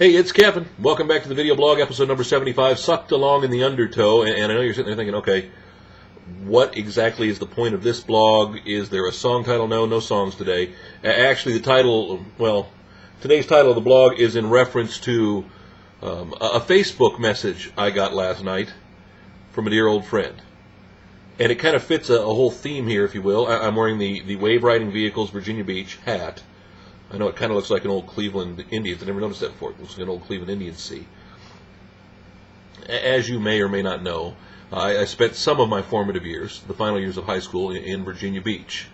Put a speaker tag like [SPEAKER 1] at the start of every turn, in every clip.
[SPEAKER 1] Hey, it's Kevin. Welcome back to the video blog, episode number 75, Sucked Along in the Undertow. And I know you're sitting there thinking, okay, what exactly is the point of this blog? Is there a song title? No songs today. Actually, the title, today's title of the blog is in reference to a Facebook message I got last night from a dear old friend. And it kind of fits a whole theme here, if you will. I'm wearing the Wave Riding Vehicles Virginia Beach hat. I know it kind of looks like an old Cleveland Indians. I never noticed that before. It looks like an old Cleveland Indians C. As you may or may not know, I spent some of my formative years, the final years of high school, in Virginia Beach,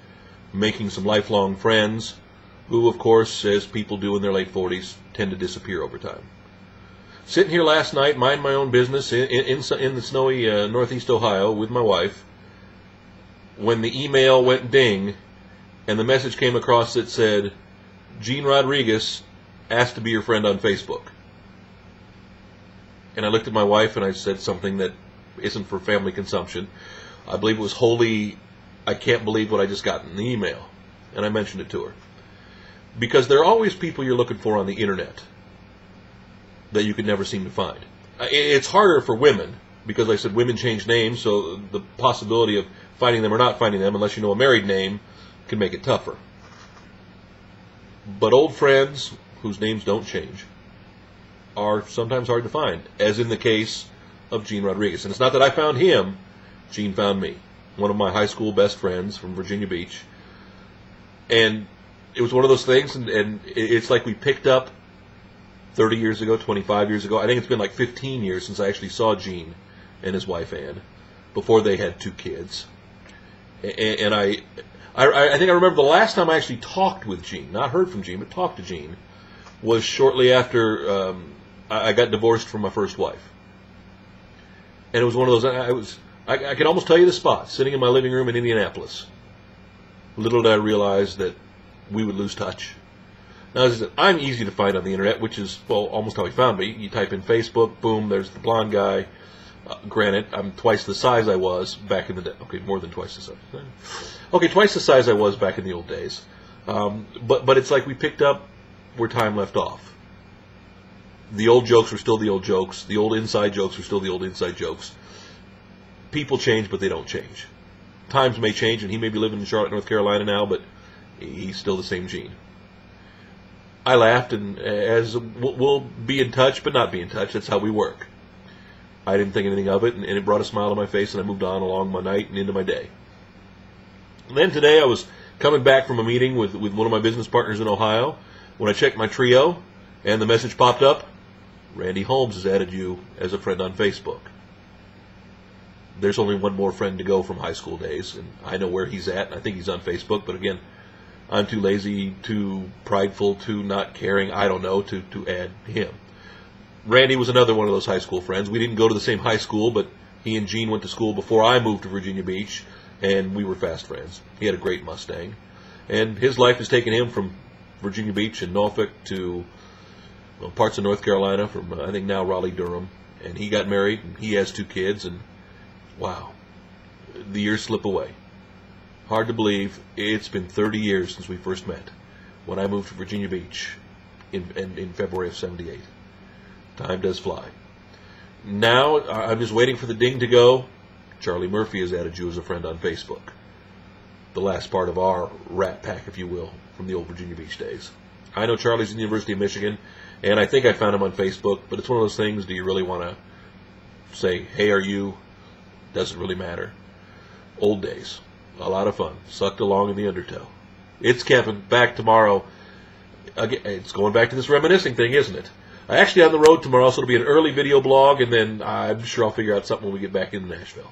[SPEAKER 1] making some lifelong friends who, of course, as people do in their late 40s, tend to disappear over time. Sitting here last night, minding my own business in the snowy northeast Ohio with my wife, when the email went ding and the message came across that said, Gene Rodriguez asked to be your friend on Facebook. And I looked at my wife and I said something that isn't for family consumption. I believe it was wholly, I can't believe what I just got in the email. And I mentioned it to her. Because there are always people you're looking for on the internet that you can never seem to find. It's harder for women, because like I said, women change names, so the possibility of finding them or not finding them, unless you know a married name, can make it tougher. But old friends, whose names don't change, are sometimes hard to find, as in the case of Gene Rodriguez. And it's not that I found him, Gene found me. One of my high school best friends from Virginia Beach. And it was one of those things, and it's like we picked up 30 years ago, 25 years ago. I think it's been like 15 years since I actually saw Gene and his wife Ann, before they had 2 kids. And I think I remember the last time I actually talked with Gene, not heard from Gene, but talked to Gene, was shortly after I got divorced from my first wife. And it was one of those, I can almost tell you the spot, sitting in my living room in Indianapolis. Little did I realize that we would lose touch. Now, as I said, I'm easy to find on the internet, which is, well, almost how he found me. You type in Facebook, boom, there's the blonde guy. Granted, I'm twice the size I was back in the day. Okay, more than twice the size. Okay, twice the size I was back in the old days. But it's like we picked up where time left off. The old jokes were still the old jokes. The old inside jokes were still the old inside jokes. People change, but they don't change. Times may change, and he may be living in Charlotte, North Carolina now, but he's still the same Gene. I laughed, and as we'll be in touch, but not be in touch. That's how we work. I didn't think anything of it, and it brought a smile to my face, and I moved on along my night and into my day. And then today I was coming back from a meeting with one of my business partners in Ohio when I checked my trio, and the message popped up, Randy Holmes has added you as a friend on Facebook. There's only one more friend to go from high school days, and I know where he's at, and I think he's on Facebook, but again, I'm too lazy, too prideful, too not caring, I don't know, to add him. Randy was another one of those high school friends. We didn't go to the same high school, but he and Gene went to school before I moved to Virginia Beach, and we were fast friends. He had a great Mustang. And his life has taken him from Virginia Beach and Norfolk to parts of North Carolina, from I think now Raleigh-Durham. And he got married, and he has 2 kids, and wow, the years slip away. Hard to believe it's been 30 years since we first met, when I moved to Virginia Beach in February of '78. Time does fly. Now, I'm just waiting for the ding to go. Charlie Murphy has added you as a friend on Facebook. The last part of our rat pack, if you will, from the old Virginia Beach days. I know Charlie's in the University of Michigan, and I think I found him on Facebook, but it's one of those things, do you really want to say, hey, are you? Doesn't really matter. Old days. A lot of fun. Sucked along in the Undertow. It's Kevin, back tomorrow. Again, it's going back to this reminiscing thing, isn't it? Actually on the road tomorrow, so it'll be an early video blog, and then I'm sure I'll figure out something when we get back into Nashville.